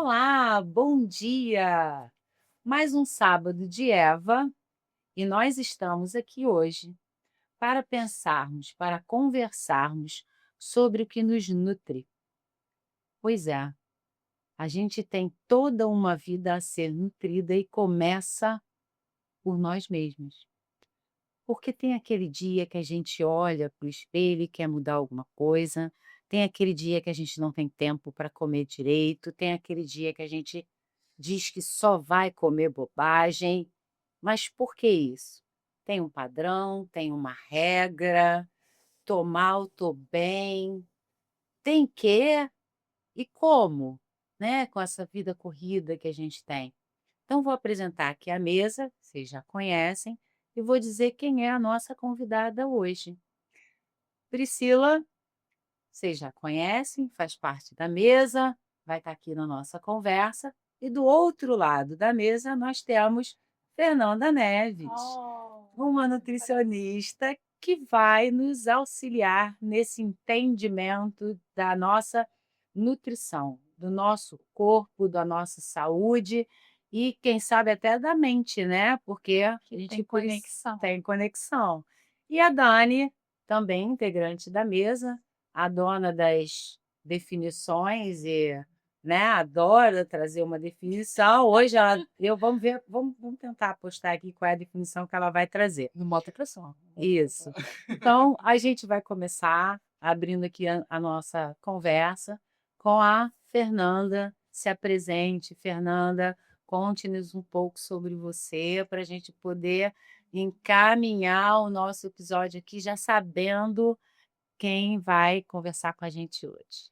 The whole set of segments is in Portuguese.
Olá, bom dia! Mais um sábado de Eva e nós estamos aqui hoje para pensarmos, para conversarmos sobre o que nos nutre. Pois é, a gente tem toda uma vida a ser nutrida e começa por nós mesmos. Porque tem aquele dia que a gente olha para o espelho e quer mudar alguma coisa, tem aquele dia que a gente não tem tempo para comer direito, tem aquele dia que a gente diz que só vai comer bobagem. Mas por que isso? Tem um padrão, tem uma regra, tô mal, tô bem, tem que e como, né, com essa vida corrida que a gente tem. Então vou apresentar aqui a mesa, vocês já conhecem, e vou dizer quem é a nossa convidada hoje. Priscila, vocês já conhecem, faz parte da mesa, vai estar aqui na nossa conversa. E do outro lado da mesa nós temos Fernanda Neves, Oh, uma nutricionista que vai nos auxiliar nesse entendimento da nossa nutrição, do nosso corpo, da nossa saúde e, quem sabe, até da mente, né? Porque a que gente tem conexão. tem conexão. E a Dani, também integrante da mesa, a dona das definições e, né, adora trazer uma definição. Hoje vamos ver, vamos tentar apostar aqui qual é a definição que ela vai trazer. No Moto Pressão. Isso. Então, a gente vai começar abrindo aqui a nossa conversa com a Fernanda. Se apresente, Fernanda, conte-nos um pouco sobre você, para a gente poder encaminhar o nosso episódio aqui, já sabendo quem vai conversar com a gente hoje.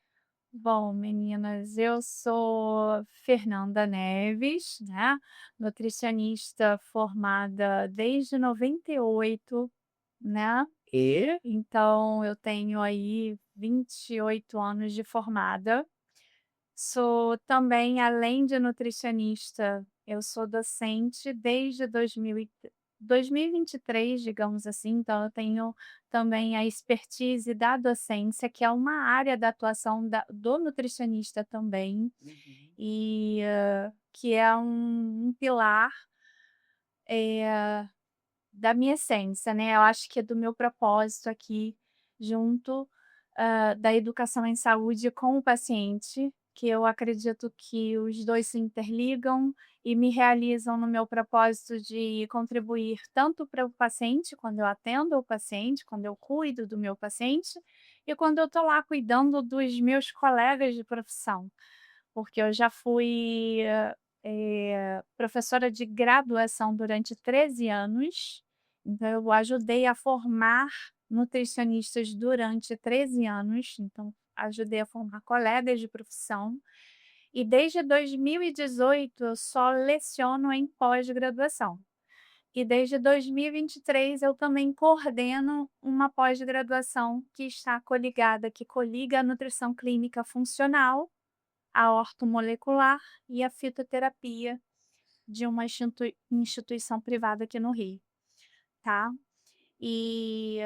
Bom, meninas, eu sou Fernanda Neves, né? Nutricionista formada desde 98, né? E Então, eu tenho aí 28 anos de formada. Sou também, além de nutricionista, eu sou docente desde 2023, digamos assim, então eu tenho também a expertise da docência, que é uma área da atuação do nutricionista também, uhum. e que é um pilar da minha essência, né? Eu acho que é do meu propósito aqui, junto da educação em saúde com o paciente, que eu acredito que os dois se interligam e me realizam no meu propósito de contribuir tanto para o paciente, quando eu atendo o paciente, quando eu cuido do meu paciente, e quando eu estou lá cuidando dos meus colegas de profissão, porque eu já fui professora de graduação durante 13 anos, então eu ajudei a formar nutricionistas durante 13 anos, então ajudei a formar colegas de profissão. E desde 2018 eu só leciono em pós-graduação. E desde 2023 eu também coordeno uma pós-graduação que está coligada, que coliga a nutrição clínica funcional, a ortomolecular e a fitoterapia de uma instituição privada aqui no Rio, tá? E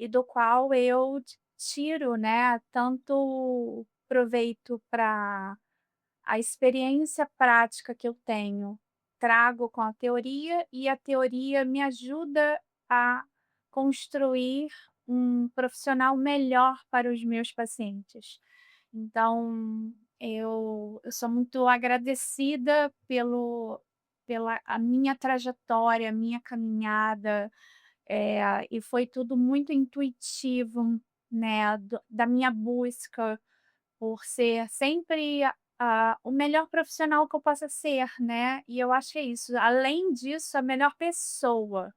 do qual eu tiro, né, tanto proveito para a experiência prática que eu tenho, trago com a teoria, e a teoria me ajuda a construir um profissional melhor para os meus pacientes. Então, eu sou muito agradecida pela a minha trajetória, a minha caminhada, e foi tudo muito intuitivo, né, da minha busca por ser sempre o melhor profissional que eu possa ser, né, e eu acho que é isso. Além disso, a melhor pessoa,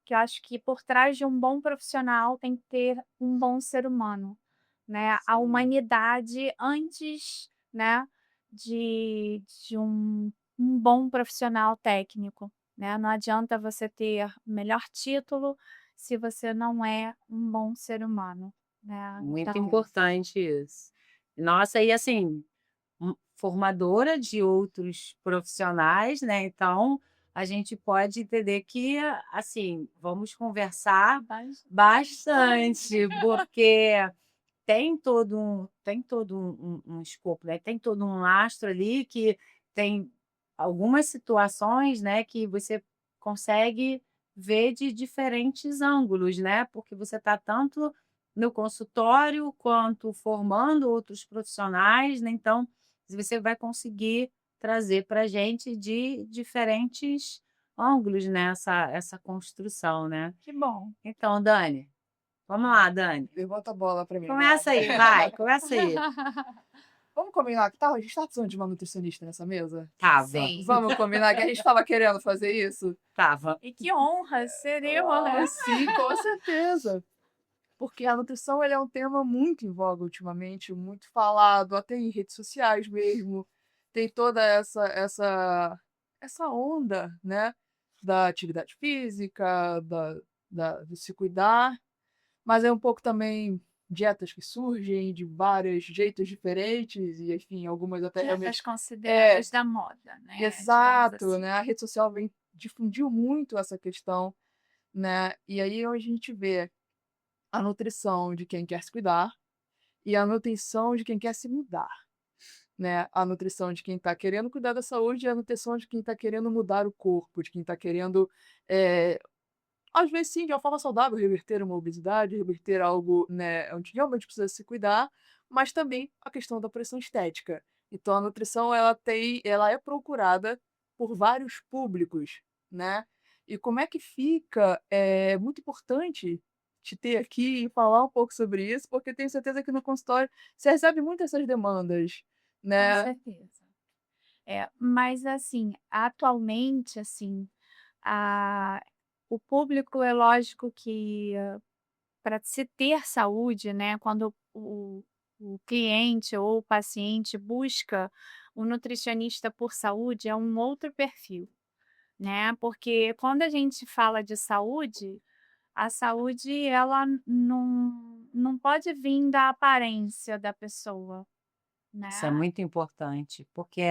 que eu acho que por trás de um bom profissional tem que ter um bom ser humano, né, a Sim. humanidade antes, né, de um bom profissional técnico, né. Não adianta você ter o melhor título se você não é um bom ser humano, né, Muito então importante isso. Nossa, e assim, formadora de outros profissionais, né, então a gente pode entender que, assim, vamos conversar mas bastante, porque tem todo um escopo, né, tem todo um lastro ali que tem algumas situações, né, que você consegue ver de diferentes ângulos, né, porque você está tanto no consultório quanto formando outros profissionais, né, então você vai conseguir trazer para a gente de diferentes ângulos, né, essa construção, né. Que bom. Então, Dani, vamos lá, Dani. Levanta a bola pra mim, vai. Começa aí, vai, começa aí. Vamos combinar que a gente tá precisando de uma nutricionista nessa mesa? Tava, Sim. Vamos combinar que a gente tava querendo fazer isso? tava. E que honra ser eu, né? Sim, com certeza. Porque a nutrição ele é um tema muito em voga ultimamente, muito falado, até em redes sociais mesmo. Tem toda essa onda, né, da atividade física, de se cuidar, mas é um pouco também dietas que surgem de vários jeitos diferentes, e enfim, algumas até realmente. Dietas consideradas da moda, né? digamos Exato, assim. né? A rede social difundiu muito essa questão, né? E aí hoje a gente vê a nutrição de quem quer se cuidar e a nutrição de quem quer se mudar, né? A nutrição de quem está querendo cuidar da saúde e a nutrição de quem está querendo mudar o corpo, de quem está querendo, às vezes sim, de uma forma saudável, reverter uma obesidade, reverter algo, né, onde realmente precisa se cuidar, mas também a questão da pressão estética. Então a nutrição ela é procurada por vários públicos, né? E como é que fica? É muito importante te ter aqui e falar um pouco sobre isso, porque tenho certeza que no consultório você recebe muito essas demandas, Com né? certeza. Mas assim, atualmente, assim, a o público é lógico que para se ter saúde, né, quando o cliente ou o paciente busca o nutricionista por saúde, é um outro perfil, né, porque quando a gente fala de saúde, a saúde ela não pode vir da aparência da pessoa, Isso é né. muito importante, porque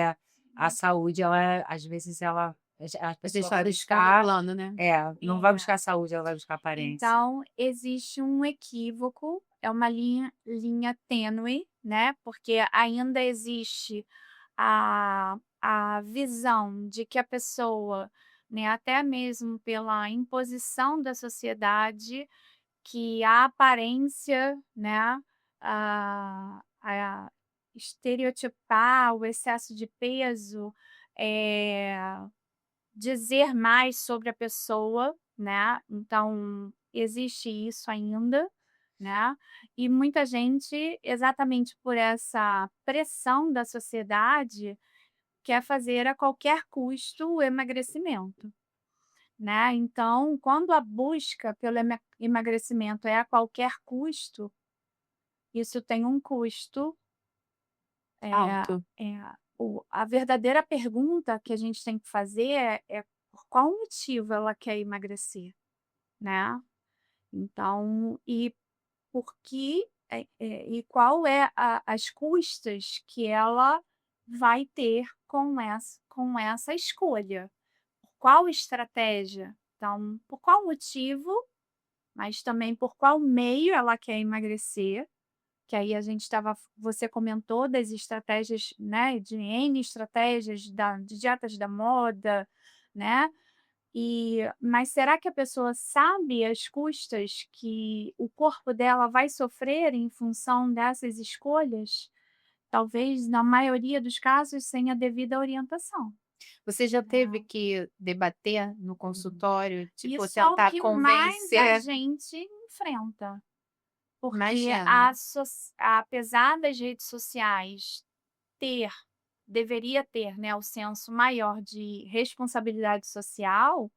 a saúde, ela, às vezes, a As pessoa vai histórias que estavam buscar, falando, né. não vai É. buscar saúde, ela vai buscar aparência. Então, existe um equívoco, é uma linha tênue, né, porque ainda existe a visão de que a pessoa, né, até mesmo pela imposição da sociedade, que a aparência, né, a estereotipar o excesso de peso, eh dizer mais sobre a pessoa, né, então existe isso ainda, né, e muita gente, exatamente por essa pressão da sociedade, quer fazer a qualquer custo o emagrecimento, né, então quando a busca pelo emagrecimento é a qualquer custo, isso tem um custo, Alto. a verdadeira pergunta que a gente tem que fazer é por qual motivo ela quer emagrecer, né. Então, e por que e qual é as custas que ela vai ter com essa escolha. Por qual estratégia? Então, por qual motivo, mas também por qual meio ela quer emagrecer, que aí a gente estava você comentou das estratégias, né, de N estratégias de dietas da moda, né, mas será que a pessoa sabe as custas que o corpo dela vai sofrer em função dessas escolhas? Talvez, na maioria dos casos, sem a devida orientação. Você já teve que debater no consultório, tipo, Isso é o tentar que mais a convencer? gente enfrenta, porque Imagino. apesar das redes sociais ter deveria ter, né, o senso maior de responsabilidade social,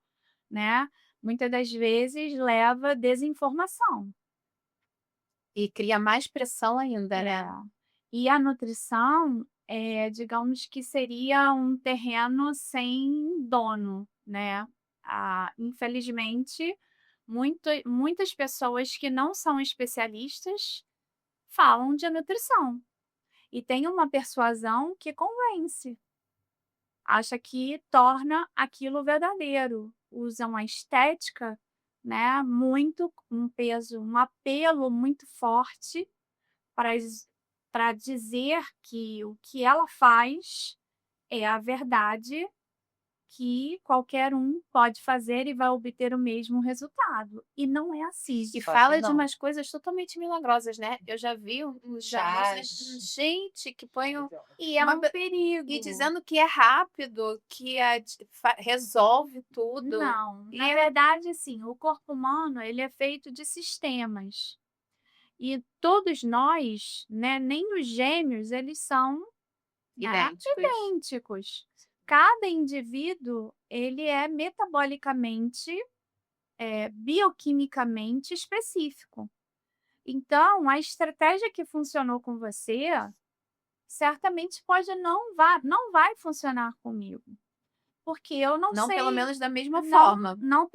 né, muitas das vezes leva à desinformação. E cria mais pressão ainda, É. né. E a nutrição, digamos que seria um terreno sem dono, né. Infelizmente, muitas pessoas que não são especialistas falam de nutrição, e tem uma persuasão que convence. Acha que torna aquilo verdadeiro. Usam a estética, né, muito um apelo muito forte para dizer que o que ela faz é a verdade, que qualquer um pode fazer e vai obter o mesmo resultado. E não é assim. E Só que fala de não. umas coisas totalmente milagrosas, né? Eu já vi uns anúncios, Chás. gente, que põe E é uma um be- perigo. e dizendo que é rápido, que resolve tudo. Não, E na verdade, assim, o corpo humano, ele é feito de sistemas. E todos nós, né, nem os gêmeos, eles são, né, idênticos. idênticos. Cada indivíduo, ele é metabolicamente, bioquimicamente específico. Então, a estratégia que funcionou com você, certamente não vai funcionar comigo, porque eu não Não pelo sei. menos da mesma Não, forma. não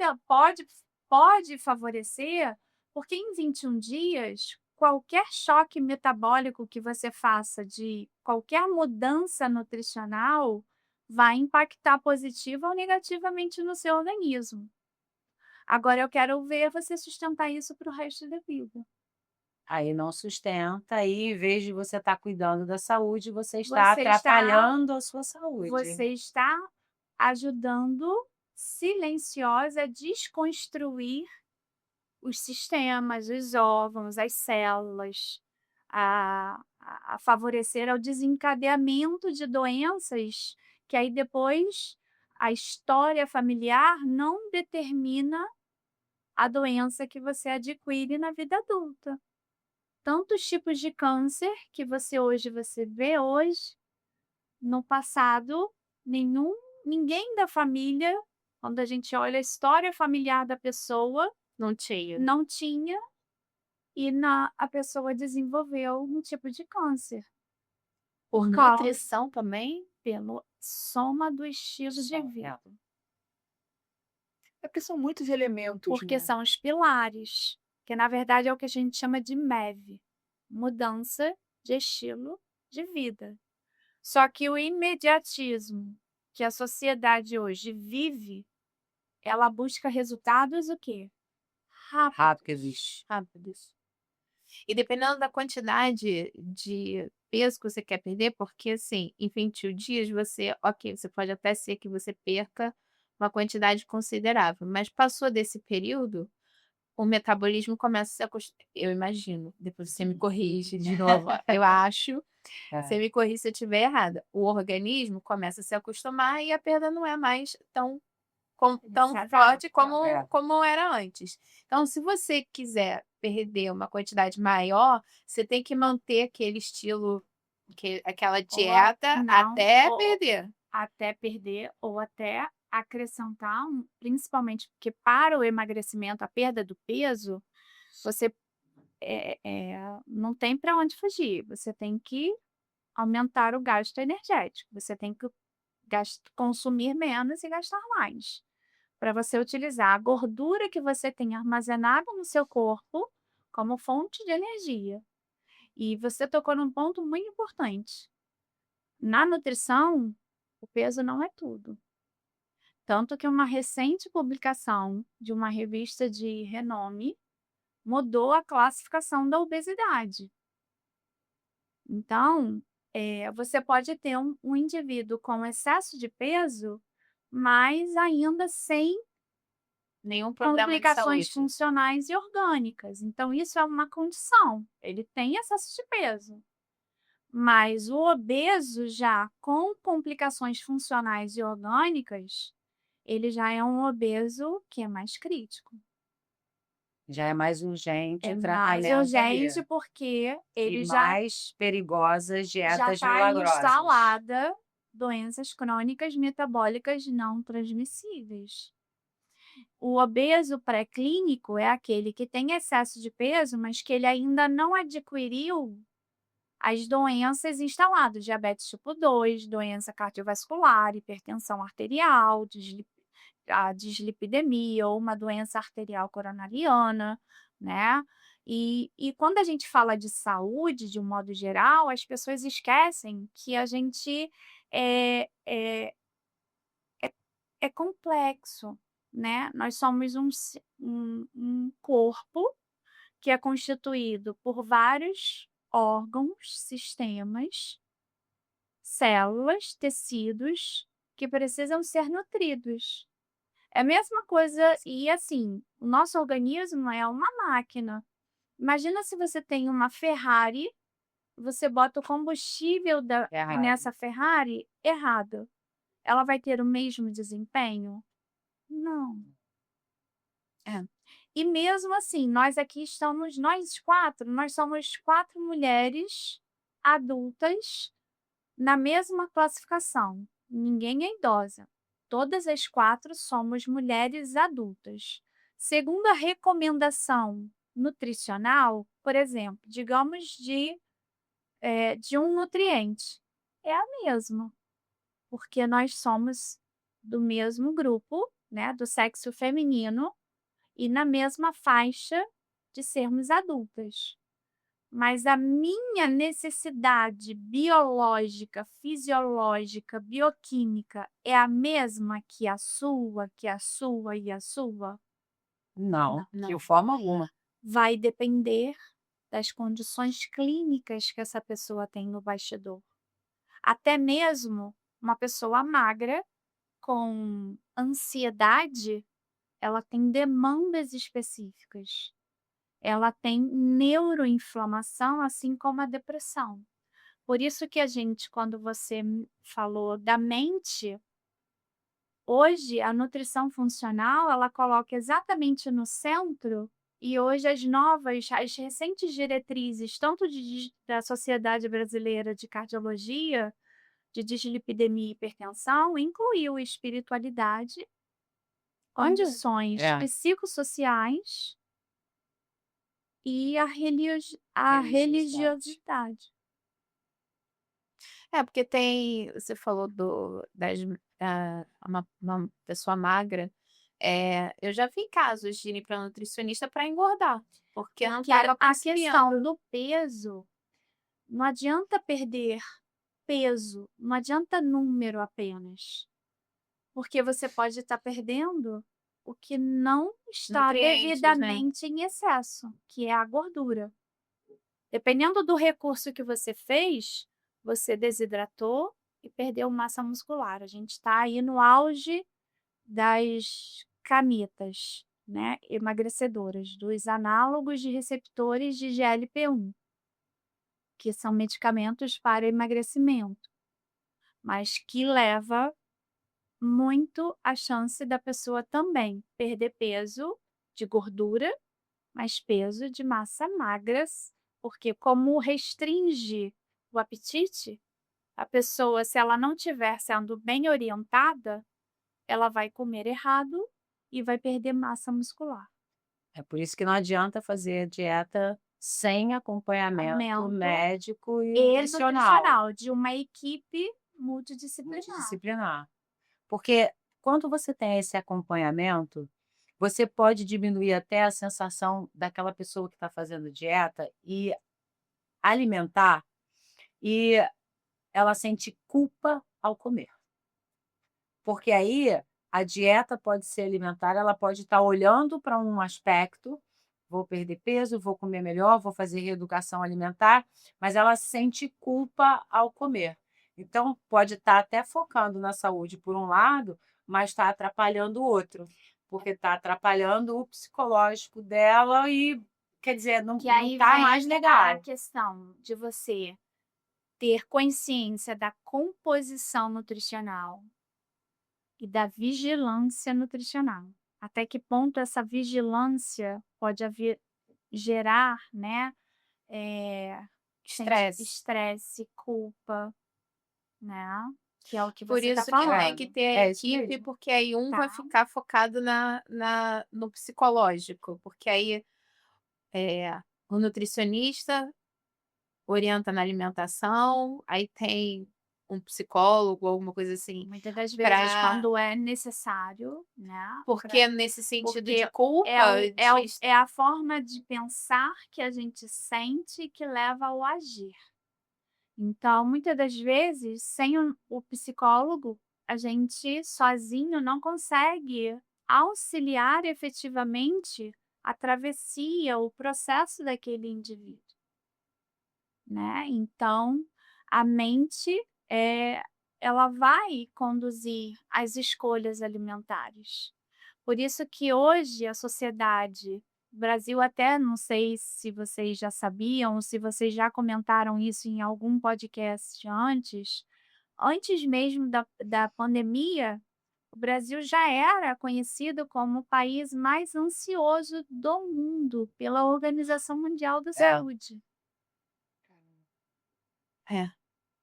pode favorecer, porque em 21 dias, qualquer choque metabólico que você faça de qualquer mudança nutricional vai impactar positiva ou negativamente no seu organismo. Agora eu quero ver você sustentar isso para o resto da vida. Aí não sustenta, aí em vez de você estar cuidando da saúde, você está Você está atrapalhando a sua saúde. Você está ajudando silenciosa a desconstruir os sistemas, os órgãos, as células, a favorecer ao desencadeamento de doenças que aí depois a história familiar não determina a doença que você adquire na vida adulta. Tantos tipos de câncer que você vê hoje, no passado, ninguém da família, quando a gente olha a história familiar da pessoa, Não tinha. não tinha, e a pessoa desenvolveu um tipo de câncer. Por Qual? nutrição também? Pela soma do estilo de Só, vida. É porque são muitos elementos, Porque né? são os pilares, que na verdade é o que a gente chama de MEV, mudança de estilo de vida. Só que o imediatismo que a sociedade hoje vive, ela busca resultados o quê? rápidos. Rápidos. E dependendo da quantidade de peso que você quer perder, porque assim, em 21 dias você pode até ser que você perca uma quantidade considerável, mas passou desse período, o metabolismo começa a se acostumar, eu imagino, depois você me corrige de novo, eu acho, você É. me corrige se eu estiver errada, o organismo começa a se acostumar e a perda não é mais tão Exato. forte É. como era antes. Então, se você quiser perder uma quantidade maior, você tem que manter aquele estilo, aquela dieta não, até ou- perder. até perder ou até acrescentar, principalmente porque para o emagrecimento, a perda do peso, você não tem para onde fugir. Você tem que aumentar o gasto energético. Você tem que consumir menos e gastar mais. Para você utilizar a gordura que você tem armazenada no seu corpo como fonte de energia. E você tocou num ponto muito importante. Na nutrição, o peso não é tudo. Tanto que uma recente publicação de uma revista de renome mudou a classificação da obesidade. Então, você pode ter um indivíduo com excesso de peso, mas ainda sem Nenhum problema de complicações saúde. funcionais e orgânicas. Então, isso é uma condição. Ele tem excesso de peso. Mas o obeso já com complicações funcionais e orgânicas, ele já é um obeso que é mais crítico. Já é mais urgente É mais tratamento ali. urgente porque ele E já mais perigosas já dietas está milagrosas. instalada doenças crônicas metabólicas não transmissíveis. O obeso pré-clínico é aquele que tem excesso de peso, mas que ele ainda não adquiriu as doenças instaladas, diabetes tipo 2, doença cardiovascular, hipertensão arterial, a dislipidemia ou uma doença arterial coronariana, né? E quando a gente fala de saúde, de um modo geral, as pessoas esquecem que a gente é, é, é complexo, né? Nós somos um corpo que é constituído por vários órgãos, sistemas, células, tecidos que precisam ser nutridos. É a mesma coisa e, assim, o nosso organismo é uma máquina. Imagina se você tem uma Ferrari, você bota o combustível Errado. nessa Ferrari errado. Ela vai ter o mesmo desempenho? Não. É. E mesmo assim, nós aqui estamos, nós somos 4 mulheres adultas na mesma classificação. Ninguém é idosa. Todas as 4 somos mulheres adultas. Segundo a recomendação nutricional, por exemplo, digamos de um nutriente, é a mesma, porque nós somos do mesmo grupo, né, do sexo feminino e na mesma faixa de sermos adultas. Mas a minha necessidade biológica, fisiológica, bioquímica é a mesma que a sua, que a sua e a sua? Não, de Não. forma alguma. Vai depender das condições clínicas que essa pessoa tem no bastidor. Até mesmo uma pessoa magra com ansiedade, ela tem demandas específicas. Ela tem neuroinflamação, assim como a depressão. Por isso que a gente, quando você falou da mente, hoje a nutrição funcional, ela coloca exatamente no centro, e hoje as recentes diretrizes, tanto da Sociedade Brasileira de Cardiologia, de dislipidemia e hipertensão, incluiu espiritualidade, condições É. psicossociais e a Religiosidade. religiosidade. É, porque você falou uma pessoa magra, eu já vi casos de ir para nutricionista para engordar, porque não Porque estava a conseguindo. questão do peso, não adianta perder peso, não adianta número apenas, porque você pode estar perdendo o que não está Nutrientes, né? devidamente em excesso, que é a gordura. Dependendo do recurso que você fez, você desidratou e perdeu massa muscular. A gente está aí no auge das camitas, né, emagrecedoras, dos análogos de receptores de GLP-1, que são medicamentos para emagrecimento, mas que leva muito a chance da pessoa também perder peso de gordura, mas peso de massa magras, porque como restringe o apetite, a pessoa, se ela não estiver sendo bem orientada, ela vai comer errado e vai perder massa muscular. É por isso que não adianta fazer dieta sem acompanhamento Acompanhamento médico e E nutricional. nutricional, de uma equipe multidisciplinar. Multidisciplinar. Porque quando você tem esse acompanhamento, você pode diminuir até a sensação daquela pessoa que está fazendo dieta e alimentar, e ela sente culpa ao comer. Porque aí a dieta pode ser alimentar, ela pode estar olhando para um aspecto, vou perder peso, vou comer melhor, vou fazer reeducação alimentar, mas ela sente culpa ao comer. Então, pode estar até focando na saúde por um lado, mas está atrapalhando o outro, porque está atrapalhando o psicológico dela e, quer dizer, não Que aí está vem mais a legal. questão de você ter consciência da composição nutricional e da vigilância nutricional. Até que ponto essa vigilância pode gerar, né, estresse, culpa, né? Que é o que Por você está isso que tem falando. que ter a É isso equipe, mesmo. porque aí um vai Tá. ficar focado no psicológico, porque aí o nutricionista orienta na alimentação, aí tem um psicólogo, alguma coisa assim, Muitas das vezes, pra... quando é necessário, né? porque nesse sentido Porque de culpa, é a forma de pensar que a gente sente que leva ao agir. Então, muitas das vezes, sem o psicólogo, a gente sozinho não consegue auxiliar efetivamente a travessia, o processo daquele indivíduo. né? Então, a mente, ela vai conduzir as escolhas alimentares. Por isso que hoje a sociedade, o Brasil até, não sei se vocês já sabiam, ou se vocês já comentaram isso em algum podcast antes mesmo da pandemia, o Brasil já era conhecido como o país mais ansioso do mundo pela Organização Mundial da Saúde. É.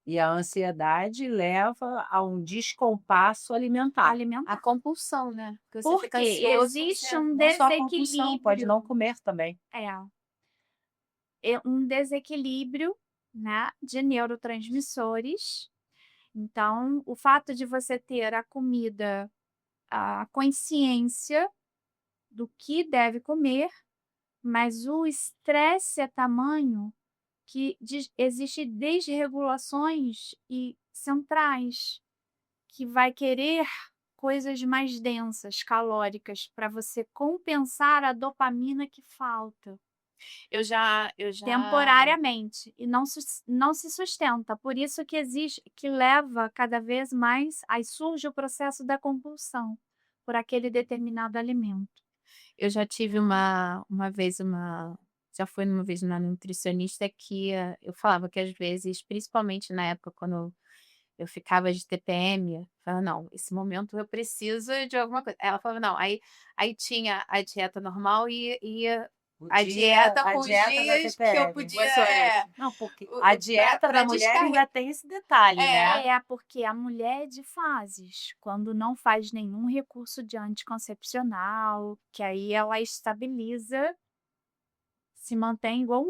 E a ansiedade leva a um descompasso alimentar. Alimentar. A compulsão, né? Porque você Porque fica ansioso, existe você- um Não só a compulsão, pode desequilíbrio. não comer também. Um desequilíbrio, né, de neurotransmissores. Então, o fato de você ter a comida, a consciência do que deve comer, mas o estresse é tamanho que existe desregulações e centrais que vai querer coisas mais densas, calóricas, para você compensar a dopamina que falta. Eu já Temporariamente, e não se sustenta. Por isso que leva cada vez mais, aí surge o processo da compulsão por aquele determinado alimento. Eu já tive uma vez já fui uma vez na nutricionista que eu falava que às vezes, principalmente na época quando eu ficava de TPM, eu falava: "Não, esse momento eu preciso de alguma coisa". Ela falava: "Não", aí tinha a dieta normal e a dieta com os da dias que eu TPM. podia O SOS. Não, porque O- a pra- dieta pra da mulher descarregar. ainda tem esse detalhe, né? Porque a mulher é de fases, quando não faz nenhum recurso de anticoncepcional, que aí ela estabiliza, se mantém igual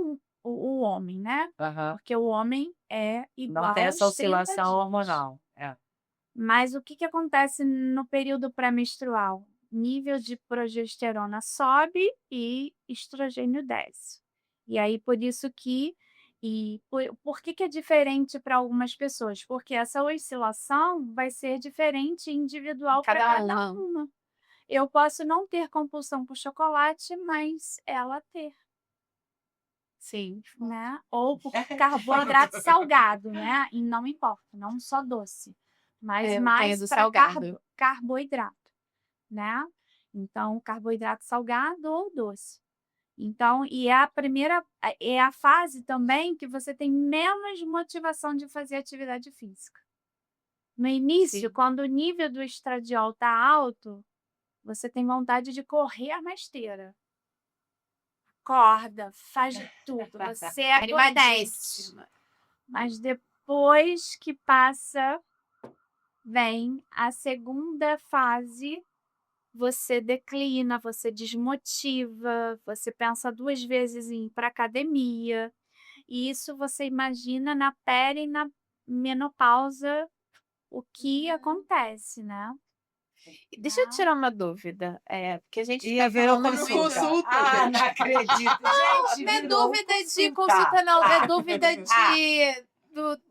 o homem, né? Aham. Porque o homem é igual Não tem essa aos 30 oscilação dias. hormonal. Mas o que acontece no período pré-menstrual? Nível de progesterona sobe e estrogênio desce. E aí, por isso que. Por que é diferente para algumas pessoas? Porque essa oscilação vai ser diferente e individual para Cada cada uma. Eu posso não ter compulsão por chocolate, mas ela ter, Sim. né? Ou por carboidrato salgado, né? E não importa, não só doce, mas Eu tenho mais do para salgado. carboidrato, né? Então, carboidrato salgado ou doce. Então, e é a fase também que você tem menos motivação de fazer atividade física. No início, Sim. quando o nível do estradiol está alto, você tem vontade de correr na esteira. Acorda, faz de tudo, você é potente. Animadíssima. Mas depois que passa, vem a segunda fase, você declina, você desmotiva, você pensa 2 vezes em ir para academia. E isso você imagina na pele e na menopausa o que acontece, né? Deixa eu tirar uma dúvida, porque a gente Ia tá ver falando consulta. Consulta, Ah, gente. não acredito. Gente, Não é virou dúvida de consulta não, é dúvida Ah.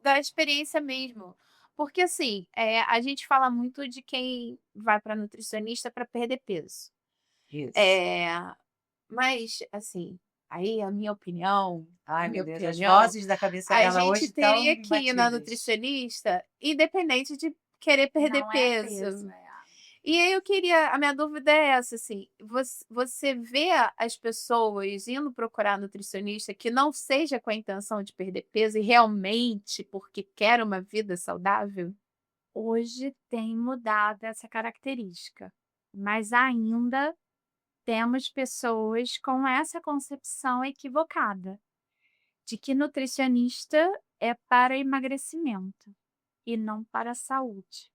da experiência mesmo. Porque assim, a gente fala muito de quem vai para nutricionista para perder peso. Isso. Mas assim, aí a minha opinião, Ai, minha meu Deus, as opinião, vozes da cabeça a dela gente hoje estão teria que ir na imbatíveis. nutricionista, independente de querer perder Não é peso. é. E aí a minha dúvida é essa, assim, você vê as pessoas indo procurar nutricionista que não seja com a intenção de perder peso e realmente porque quer uma vida saudável? Hoje tem mudado essa característica, mas ainda temos pessoas com essa concepção equivocada de que nutricionista é para emagrecimento e não para a saúde.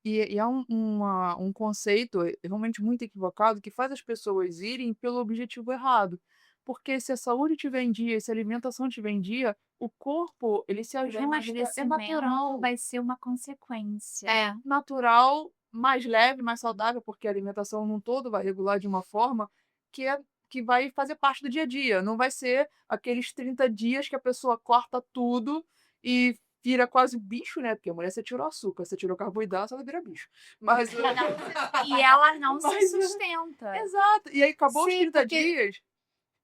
E é um conceito realmente muito equivocado que faz as pessoas irem pelo objetivo errado. Porque se a saúde estiver em dia, se a alimentação estiver em dia, o corpo ele se O ajusta, é emagrecimento natural. vai ser uma consequência. É, Natural, mais leve, mais saudável, porque a alimentação num todo vai regular de uma forma que vai fazer parte do dia a dia. Não vai ser aqueles 30 dias que a pessoa corta tudo e vira quase bicho, né? Porque a mulher você tirou açúcar, você tirou carboidrato, ela vira bicho. Mas E ela não se Mas, sustenta. exato. E aí acabou os Sim, 30 porque- dias,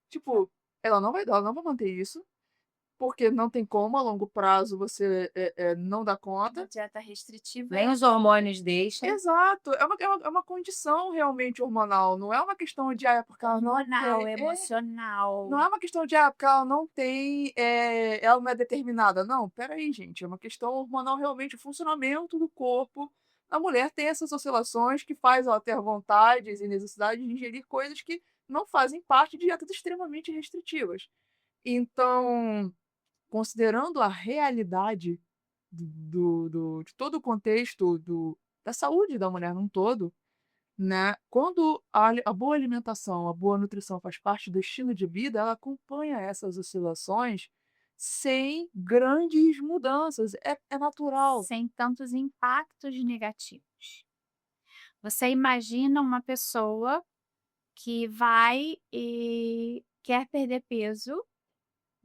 tipo, ela não vai manter isso. porque não tem como, a longo prazo você não dá Uma conta. dieta restritiva Nem os hormônios deixam. Exato, é uma condição realmente hormonal, não é uma questão de, porque ela não hormonal, tem. emocional. Não é uma questão de, porque ela não tem, ela não é determinada. Não, peraí, gente, é uma questão hormonal realmente, o funcionamento do corpo. A mulher tem essas oscilações que faz ela ter vontades e necessidade de ingerir coisas que não fazem parte de dietas extremamente restritivas. Então, considerando a realidade de todo o contexto da saúde da mulher num todo, né? Quando a boa alimentação, a boa nutrição faz parte do estilo de vida, ela acompanha essas oscilações sem grandes mudanças. É natural. Sem tantos impactos negativos. Você imagina uma pessoa que vai e quer perder peso,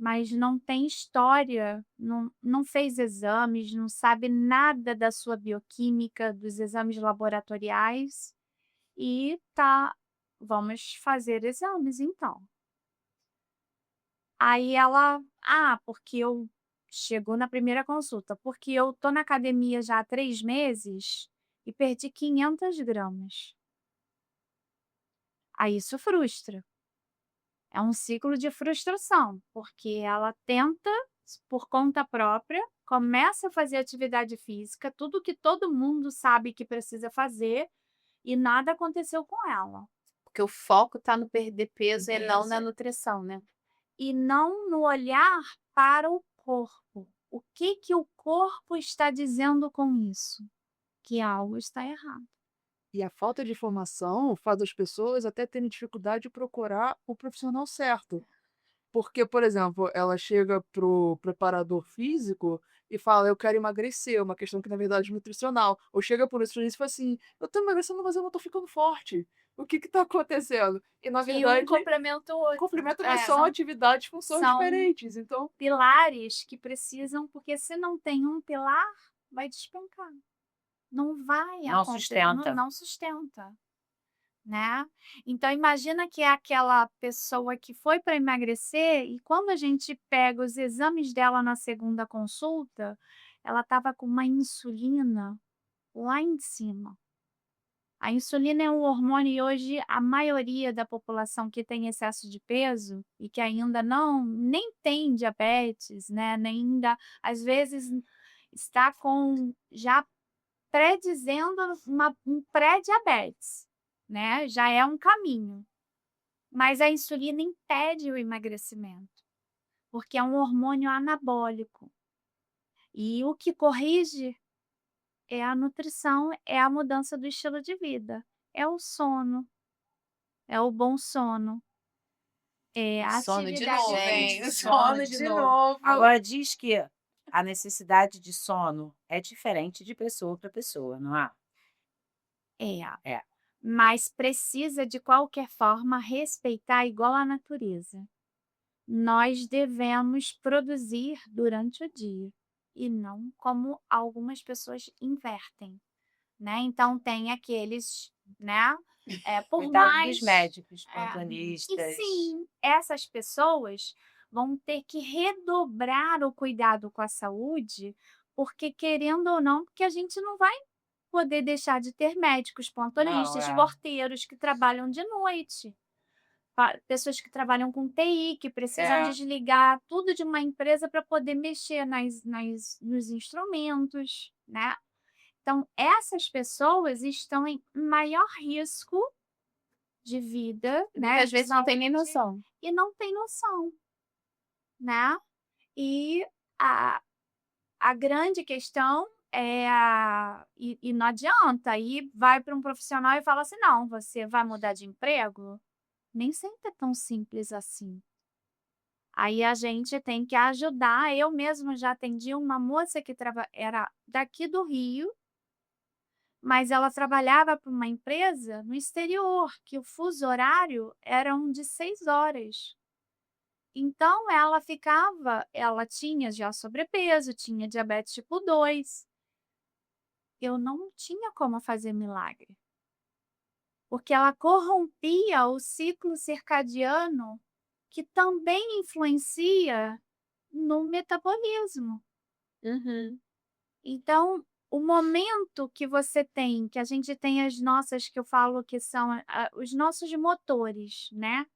mas não tem história, não fez exames, não sabe nada da sua bioquímica, dos exames laboratoriais e tá, vamos fazer exames então. Aí ela, porque eu chegou na primeira consulta, porque eu tô na academia já há 3 meses e perdi 500 gramas. Aí isso frustra. É um ciclo de frustração, porque ela tenta por conta própria, começa a fazer atividade física, tudo que todo mundo sabe que precisa fazer, e nada aconteceu com ela. Porque o foco tá no perder peso e não na nutrição, né? E não no olhar para o corpo. O que que o corpo está dizendo com isso? Que algo está errado. E a falta de informação faz as pessoas até terem dificuldade de procurar o profissional certo. Porque, por exemplo, ela chega pro preparador físico e fala: "Eu quero emagrecer", uma questão que na verdade é nutricional. Ou chega pro nutricionista e fala assim: "Eu tô emagrecendo, mas eu não tô ficando forte. O que que tá acontecendo?" E na Que verdade, um complementa o outro. complemento, mas são São atividades, funções são diferentes. Então, pilares que precisam, porque se não tem um pilar, vai despencar. Não vai Não acontecer, não, sustenta. não sustenta, né? Então imagina que é aquela pessoa que foi para emagrecer e quando a gente pega os exames dela na segunda consulta, ela estava com uma insulina lá em cima. A insulina é um hormônio e hoje a maioria da população que tem excesso de peso e que ainda nem tem diabetes, né, nem ainda às vezes está com já predizendo um pré-diabetes, né, já é um caminho. Mas a insulina impede o emagrecimento, porque é um hormônio anabólico. E o que corrige é a nutrição, é a mudança do estilo de vida, é o sono, é o bom sono, é a Sono de atividade novo, hein? física. Sono de novo. Agora diz que a necessidade de sono é diferente de pessoa para pessoa, não é? É. Mas precisa de qualquer forma respeitar igual a natureza. Nós devemos produzir durante o dia e não como algumas pessoas invertem, né? Então tem aqueles, né? Por Coitado mais dos médicos, e plantonistas. sim, essas pessoas vão ter que redobrar o cuidado com a saúde, porque querendo ou não, porque a gente não vai poder deixar de ter médicos, plantonistas, Não, é. porteiros que trabalham de noite, pessoas que trabalham com TI, que precisam É. desligar tudo de uma empresa para poder mexer nos instrumentos, né? Então, essas pessoas estão em maior risco de vida, né? Muitas vezes de não tem nem saúde, noção. e não tem noção, né? E a grande questão e não adianta, aí vai para um profissional e fala assim: "Não, você vai mudar de emprego?". Nem sempre é tão simples assim. Aí a gente tem que ajudar. Eu mesma já atendi uma moça que era daqui do Rio, mas ela trabalhava para uma empresa no exterior, que o fuso horário era de 6 horas. Então ela tinha já sobrepeso, tinha diabetes tipo 2. Eu não tinha como fazer milagre, porque ela corrompia o ciclo circadiano, que também influencia no metabolismo. Uhum. Então, o momento que você tem, que a gente tem as nossas, que eu falo que são os nossos motores, né?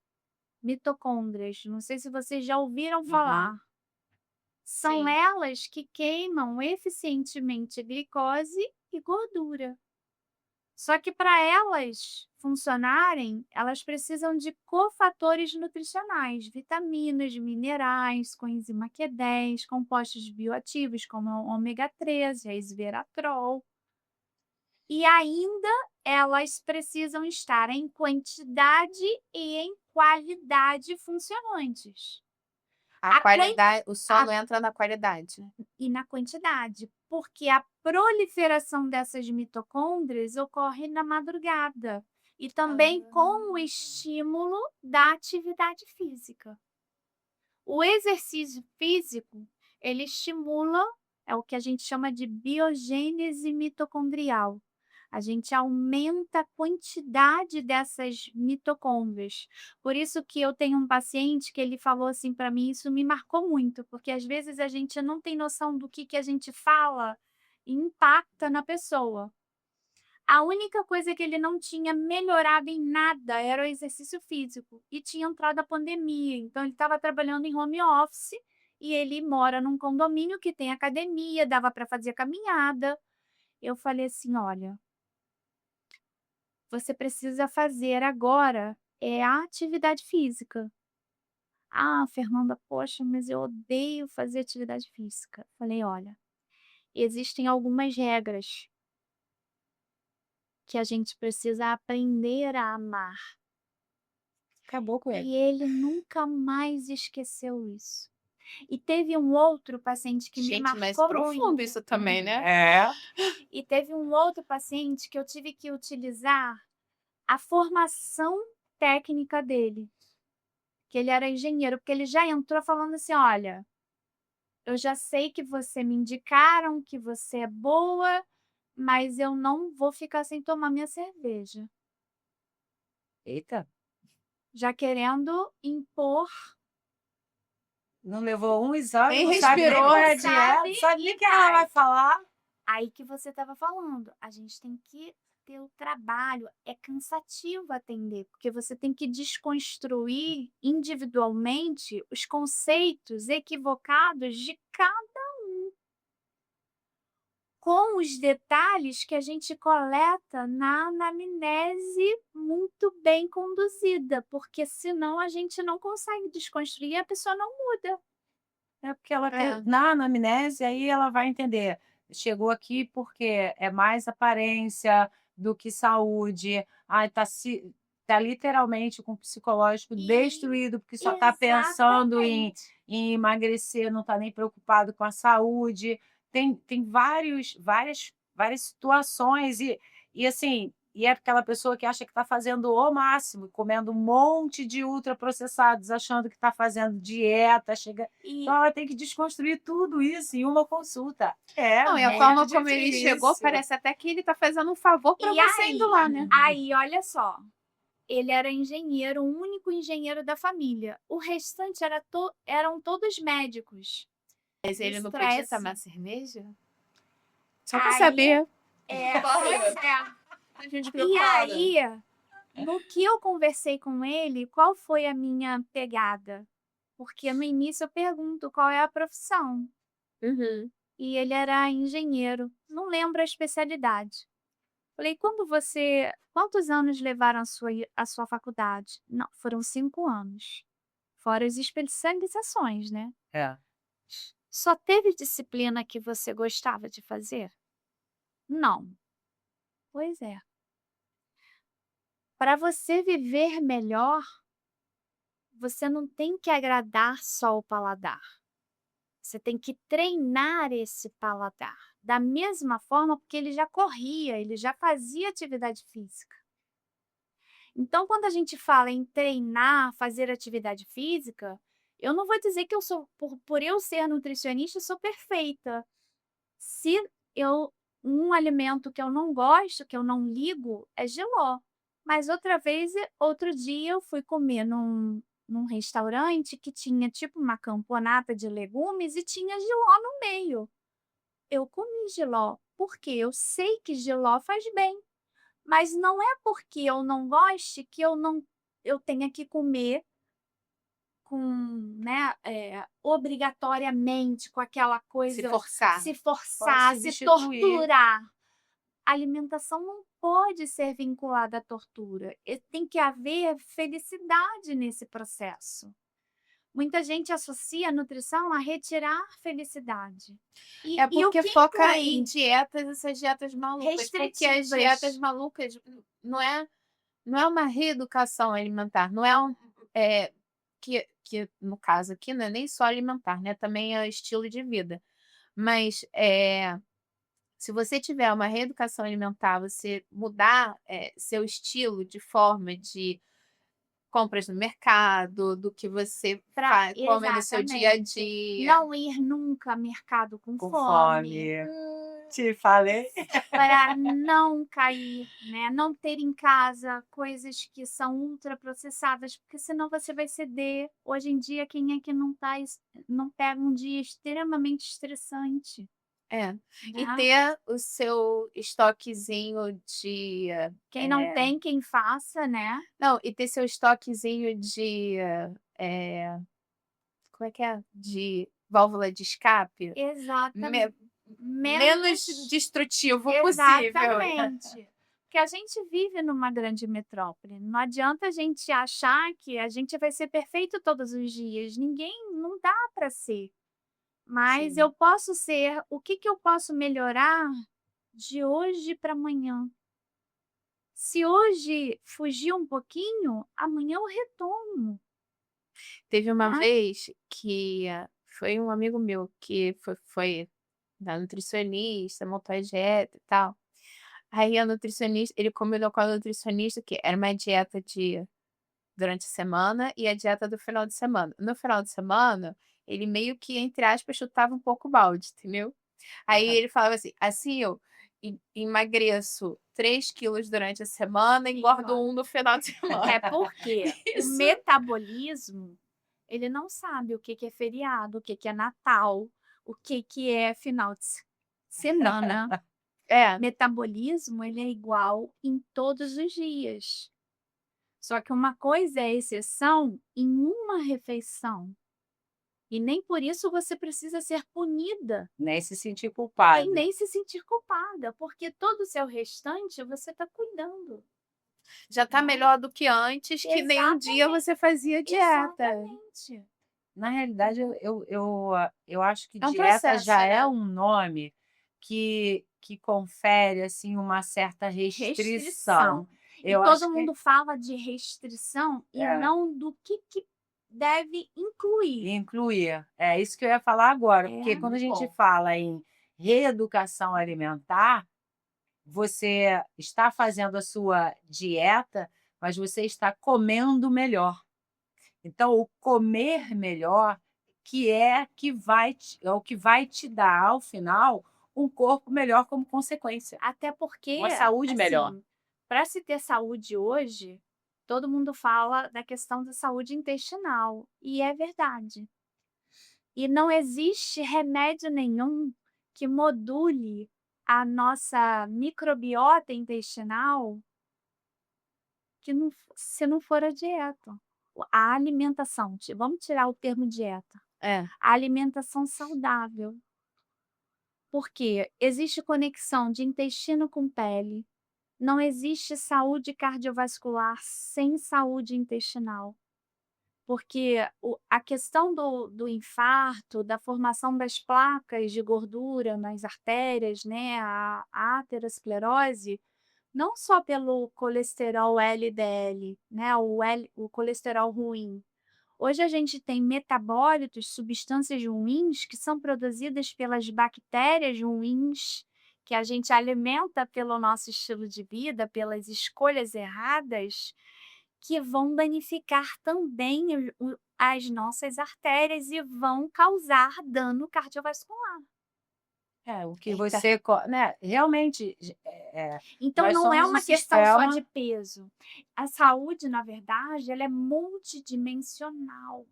Mitocôndrias. Não sei se vocês já ouviram falar. São Sim. elas que queimam eficientemente glicose e gordura. Só que para elas funcionarem, elas precisam de cofatores nutricionais, vitaminas, minerais, coenzima Q10, compostos bioativos como o ômega 3, resveratrol. E ainda elas precisam estar em quantidade e em qualidade funcionantes. A A qualidade, o sono entra na qualidade. E na quantidade, porque a proliferação dessas mitocôndrias ocorre na madrugada e também com o estímulo da atividade física. O exercício físico, ele estimula, é o que a gente chama de biogênese mitocondrial. A gente aumenta a quantidade dessas mitocôndrias. Por isso que eu tenho um paciente que ele falou assim para mim, isso me marcou muito, porque às vezes a gente não tem noção do que a gente fala e impacta na pessoa. A única coisa que ele não tinha melhorado em nada era o exercício físico. E tinha entrado a pandemia, então ele estava trabalhando em home office e ele mora num condomínio que tem academia, dava para fazer caminhada. Eu falei assim: olha, você precisa fazer agora a atividade física. Ah, Fernanda, poxa, mas eu odeio fazer atividade física. Falei: olha, existem algumas regras que a gente precisa aprender a amar. Acabou com ele. E ele nunca mais esqueceu isso. E teve um outro paciente que me Gente, mas marcou profundo muito. isso também, né? É. E teve um outro paciente que eu tive que utilizar a formação técnica dele, que ele era engenheiro, porque ele já entrou falando assim: olha, eu já sei que você me indicaram que você é boa, mas eu não vou ficar sem tomar minha cerveja. Eita, Já querendo impor. não levou um exame, Nem não sabe nem respirou. qual é a Não dieta, sabe não sabe nem e o que ela vai vai. falar. Aí que você estava falando, a gente tem que ter o trabalho, é cansativo atender, porque você tem que desconstruir individualmente os conceitos equivocados de cada com os detalhes que a gente coleta na anamnese muito bem conduzida, porque senão a gente não consegue desconstruir e a pessoa não muda. É porque ela É. na anamnese, aí ela vai entender. Chegou aqui porque é mais aparência do que saúde. Ai, tá literalmente com o psicológico destruído, porque só está pensando em emagrecer, não está nem preocupado com a saúde. Tem várias situações e assim, e é aquela pessoa que acha que está fazendo o máximo, comendo um monte de ultraprocessados, achando que está fazendo dieta, então ela tem que desconstruir tudo isso em uma consulta. Não, e a Muito forma como ele difícil. chegou, parece até que ele tá fazendo um favor pra E você indo lá, né? Aí, olha só, ele era engenheiro, o único engenheiro da família. O restante eram todos médicos. Mas ele não podia Estresse. tomar cerveja? Só pra Aí- saber. Pois é. A gente E prepara. aí, no que eu conversei com ele, qual foi a minha pegada? Porque no início eu pergunto qual é a profissão. Uhum. E ele era engenheiro, não lembro a especialidade. Falei: quantos anos levaram a sua faculdade? Não, foram 5 anos. Fora as especializações, né? É. Só teve disciplina que você gostava de fazer? Não. Pois é. Para você viver melhor, você não tem que agradar só o paladar. Você tem que treinar esse paladar. Da mesma forma, porque ele já corria, ele já fazia atividade física. Então, quando a gente fala em treinar, fazer atividade física, eu não vou dizer que eu sou, por eu ser nutricionista, eu sou perfeita. Se um alimento que eu não gosto, que eu não ligo, é jiló. Mas outro dia eu fui comer num num restaurante que tinha tipo uma camponata de legumes e tinha jiló no meio. Eu comi jiló, porque eu sei que jiló faz bem, mas não é porque eu não goste que eu tenha que comer com, né, obrigatoriamente com aquela Se coisa, forçar. se Pode forçar, se substituir. torturar. A alimentação não pode ser vinculada à tortura. Tem que haver felicidade nesse processo. Muita gente associa a nutrição a retirar felicidade. É E o porque que foca em inclui? dietas, essas dietas malucas, porque as dietas Restritivas. malucas não é uma reeducação alimentar, não é que no caso aqui não é nem só alimentar, né, também é estilo de vida. Mas, se você tiver uma reeducação alimentar, você mudar, seu estilo de forma de compras no mercado, do que você come no seu dia a Exatamente. dia. Não ir nunca ao mercado com Com fome. fome. Te falei. Para não cair, né, não ter em casa coisas que são ultraprocessadas, porque senão você vai ceder. Hoje em dia, quem é que não pega um dia extremamente estressante, É. E né? ter o seu estoquezinho de, Quem não tem, quem faça, né? não, e ter seu estoquezinho de, como é que é? De válvula de escape Exatamente. menos destrutivo possível. Exatamente. Porque a gente vive numa grande metrópole. Não adianta a gente achar que a gente vai ser perfeito todos os dias. Não dá para ser. Mas Sim. eu posso ser. O que eu posso melhorar de hoje para amanhã? Se hoje fugir um pouquinho, amanhã eu retomo. Teve uma Né? vez que foi um amigo meu que foi da nutricionista, montou a dieta e tal. Aí a nutricionista, ele combinou com a nutricionista que era uma dieta durante a semana e a dieta do final de semana. No final de semana, ele meio que, entre aspas, chutava um pouco o balde, entendeu? Aí ele falava assim eu emagreço 3 quilos durante a semana, engordo 1 no final de semana. É porque o Isso. metabolismo, ele não sabe o que é feriado, o que é Natal, o que é final de semana. É, Metabolismo, ele é igual em todos os dias. Só que uma coisa é exceção em uma refeição. E nem por isso você precisa ser punida Nem se sentir e culpada. nem se sentir culpada, porque todo o seu restante você está cuidando. já tá Né? melhor do que antes, que nem um dia você fazia dieta. Exatamente. Na realidade, eu acho que É um dieta processo, já é né? um nome que confere, assim, uma certa restrição. Restrição. E Eu acho todo que mundo fala de restrição e não do que deve incluir. incluir. É isso que eu ia falar agora, porque quando a gente fala em reeducação alimentar, você está fazendo a sua dieta, mas você está comendo melhor. Então, o comer melhor é o que vai te dar, ao final, um corpo melhor como consequência. Até porque, Uma saúde melhor. para se ter saúde hoje, todo mundo fala da questão da saúde intestinal, e é verdade. E não existe remédio nenhum que module a nossa microbiota intestinal se não for a dieta. A alimentação, vamos tirar o termo dieta. É. A alimentação saudável. Porque existe conexão de intestino com pele. Não existe saúde cardiovascular sem saúde intestinal. Porque a questão do infarto, da formação das placas de gordura nas artérias, né, a aterosclerose, não só pelo colesterol LDL, né, o colesterol ruim. Hoje a gente tem metabólitos, substâncias ruins que são produzidas pelas bactérias ruins, que a gente alimenta pelo nosso estilo de vida, pelas escolhas erradas, que vão danificar também as nossas artérias e vão causar dano cardiovascular. O que Eita. você, né? Realmente, Então nós não é somos um uma questão só sistema. de peso. A saúde, na verdade, ela é multidimensional.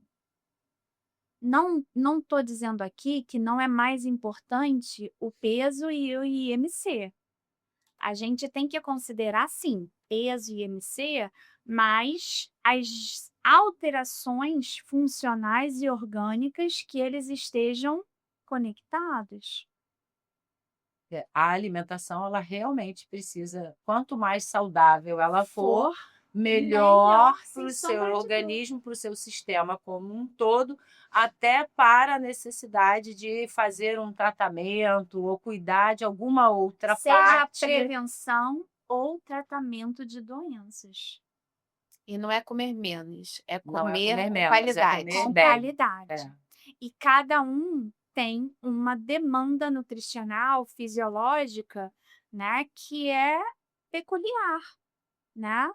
Não estou dizendo aqui que não é mais importante o peso e o IMC. A gente tem que considerar, sim, peso e IMC, mas as alterações funcionais e orgânicas que eles estejam conectados. A alimentação, ela realmente precisa, quanto mais saudável ela for, melhor para sem o seu sombra de organismo, para o seu sistema como um todo, até para a necessidade de fazer um tratamento ou cuidar de alguma outra seja parte. prevenção ou tratamento de doenças. E não é comer menos, é Não é comer comer com menos, é qualidade. comer Com bem. qualidade. É. E cada um tem uma demanda nutricional, fisiológica, né, que é peculiar, né?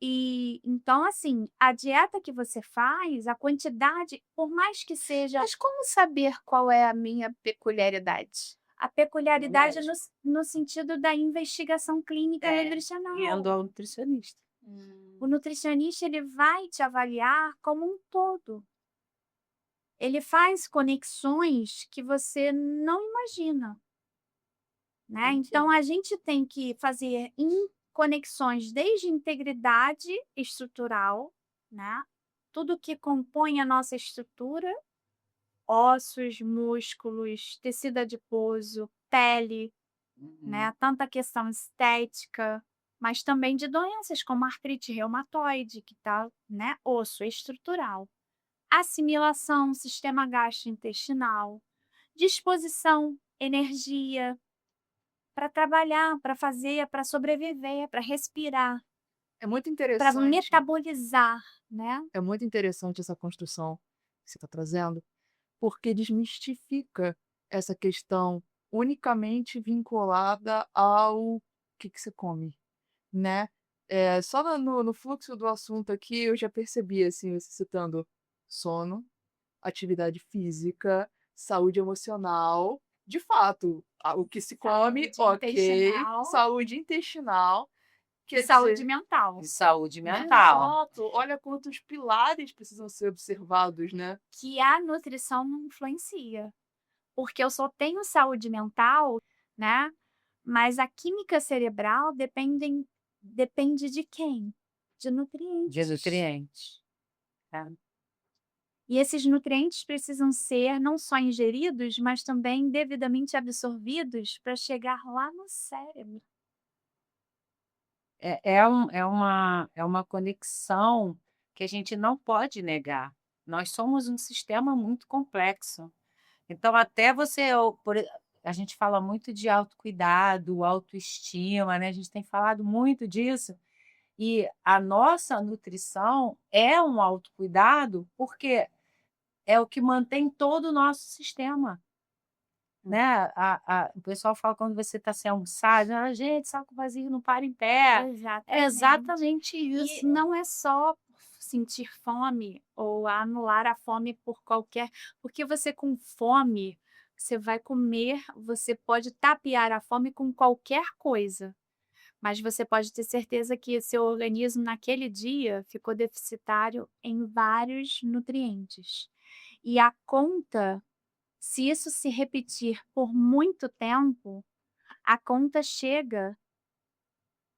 E então, assim, a dieta que você faz, a quantidade, por mais que seja Mas como saber qual é a minha peculiaridade? a peculiaridade médico. no sentido da investigação clínica nutricional. Indo ao nutricionista. O nutricionista ele vai te avaliar como um todo. Ele faz conexões que você não imagina, né? Entendi. Então a gente tem que fazer conexões desde integridade estrutural, né? Tudo que compõe a nossa estrutura, ossos, músculos, tecido adiposo, pele, né? Tanta questão estética, mas também de doenças como artrite reumatoide, que tá, né? Osso estrutural. Assimilação, sistema gastrointestinal, disposição, energia para trabalhar, para fazer, para sobreviver, para respirar, É muito para interessante. metabolizar, né? É muito interessante essa construção que você está trazendo, porque desmistifica essa questão unicamente vinculada ao que você come, né? Só no fluxo do assunto aqui eu já percebi, assim, você citando sono, atividade física, saúde emocional, de fato, o que se come, Saúde ok, intestinal. saúde intestinal, E quer saúde dizer, mental, E saúde né? mental. Exato. Olha quantos pilares precisam ser observados, né? que a nutrição não influencia. Porque eu só tenho saúde mental, né? Mas a química cerebral depende de quem? De nutrientes. De nutrientes. E esses nutrientes precisam ser não só ingeridos, mas também devidamente absorvidos para chegar lá no cérebro. É uma conexão que a gente não pode negar. Nós somos um sistema muito complexo. Então, até você, a gente fala muito de autocuidado, autoestima, né? A gente tem falado muito disso. E a nossa nutrição é um autocuidado, porque é o que mantém todo o nosso sistema. Né? O pessoal fala quando você está sem almoçar, gente, saco vazio não para em pé. É exatamente isso. E não é só sentir fome ou anular a fome por qualquer. Porque você com fome, você vai comer, você pode tapear a fome com qualquer coisa. Mas você pode ter certeza que seu organismo naquele dia ficou deficitário em vários nutrientes. E a conta, se isso se repetir por muito tempo, a conta chega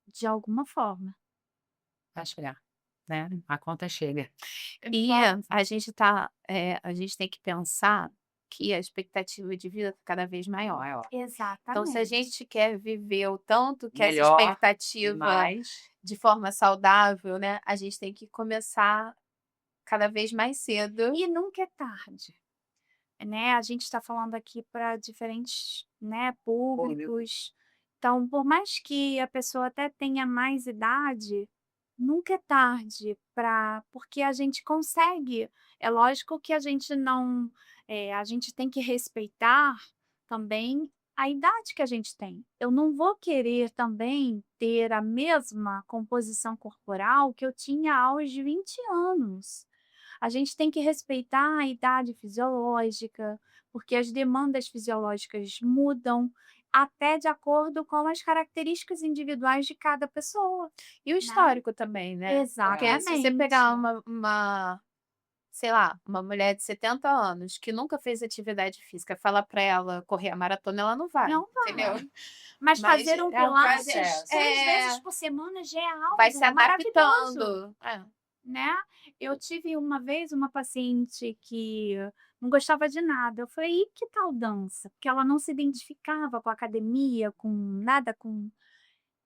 de alguma forma. Vai chegar, né? A conta chega. E a gente tem que pensar que a expectativa de vida está cada vez maior. Exatamente. Então, se a gente quer viver o tanto que essa Melhor, expectativa Mas de forma saudável, né, a gente tem que começar cada vez mais cedo. E nunca é tarde. Né? A gente está falando aqui para diferentes, né, públicos. Então, por mais que a pessoa até tenha mais idade, nunca é tarde porque a gente consegue. É lógico que a gente não, a gente tem que respeitar também a idade que a gente tem. Eu não vou querer também ter a mesma composição corporal que eu tinha aos 20 anos. A gente tem que respeitar a idade fisiológica, porque as demandas fisiológicas mudam, até de acordo com as características individuais de cada pessoa. E o histórico também, né? Porque se você pegar sei lá, uma mulher de 70 anos que nunca fez atividade física, falar para ela correr a maratona, ela não vai, Não vai. entendeu? Mas Mas fazer um é um pilates processo. 6 vezes por semana já é vai algo se maravilhoso, adaptando. né. Eu tive uma vez uma paciente que não gostava de nada, eu falei: "E que tal dança?", porque ela não se identificava com a academia, com nada,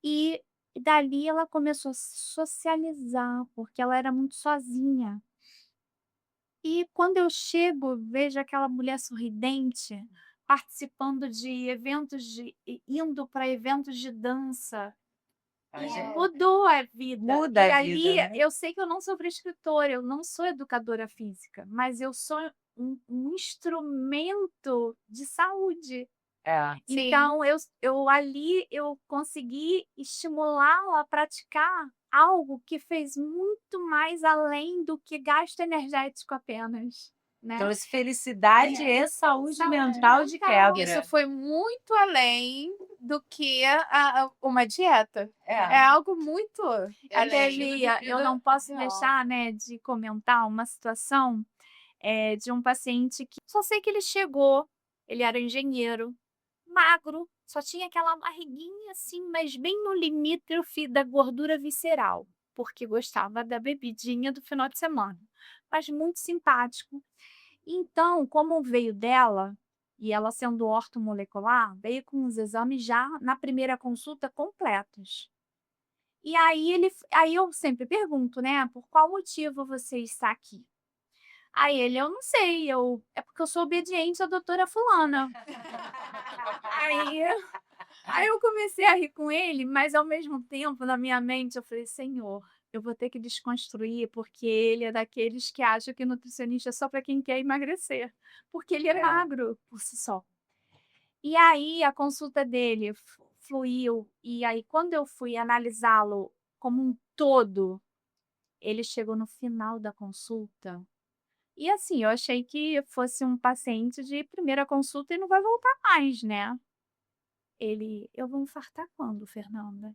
e dali ela começou a se socializar, porque ela era muito sozinha. E quando eu chego, vejo aquela mulher sorridente, participando de eventos indo para eventos de dança, A e gen mudou a vida. Muda E a ali, vida, né. eu sei que eu não sou prescritora, eu não sou educadora física, mas eu sou um instrumento de saúde. É. Sim. Então eu consegui estimulá-la a praticar algo que fez muito mais além do que gasto energético apenas, né. Trouxe felicidade e saúde mental de mental. quebra. Isso foi muito além do que uma dieta. É É. algo muito Até além. Lia, eu não posso deixar, né, de comentar uma situação, de um paciente que só sei que ele chegou, ele era engenheiro, magro, só tinha aquela barriguinha assim, mas bem no limítrofe da gordura visceral, porque gostava da bebidinha do final de semana, mas muito simpático. Então, como veio dela, e ela sendo ortomolecular, veio com os exames já na primeira consulta completos. E aí eu sempre pergunto, né: "Por qual motivo você está aqui?". Aí ele: "Eu não sei, é porque eu sou obediente à doutora fulana". Aí aí eu comecei a rir com ele, mas ao mesmo tempo, na minha mente, eu falei: "Senhor, eu vou ter que desconstruir, porque ele é daqueles que acham que nutricionista é só para quem quer emagrecer, porque ele é É. magro por si só". E aí a consulta dele fluiu, e aí quando eu fui analisá-lo como um todo, ele chegou no final da consulta, e assim, eu achei que fosse um paciente de primeira consulta e não vai voltar mais, né. Ele: "Eu vou infartar quando, Fernanda?".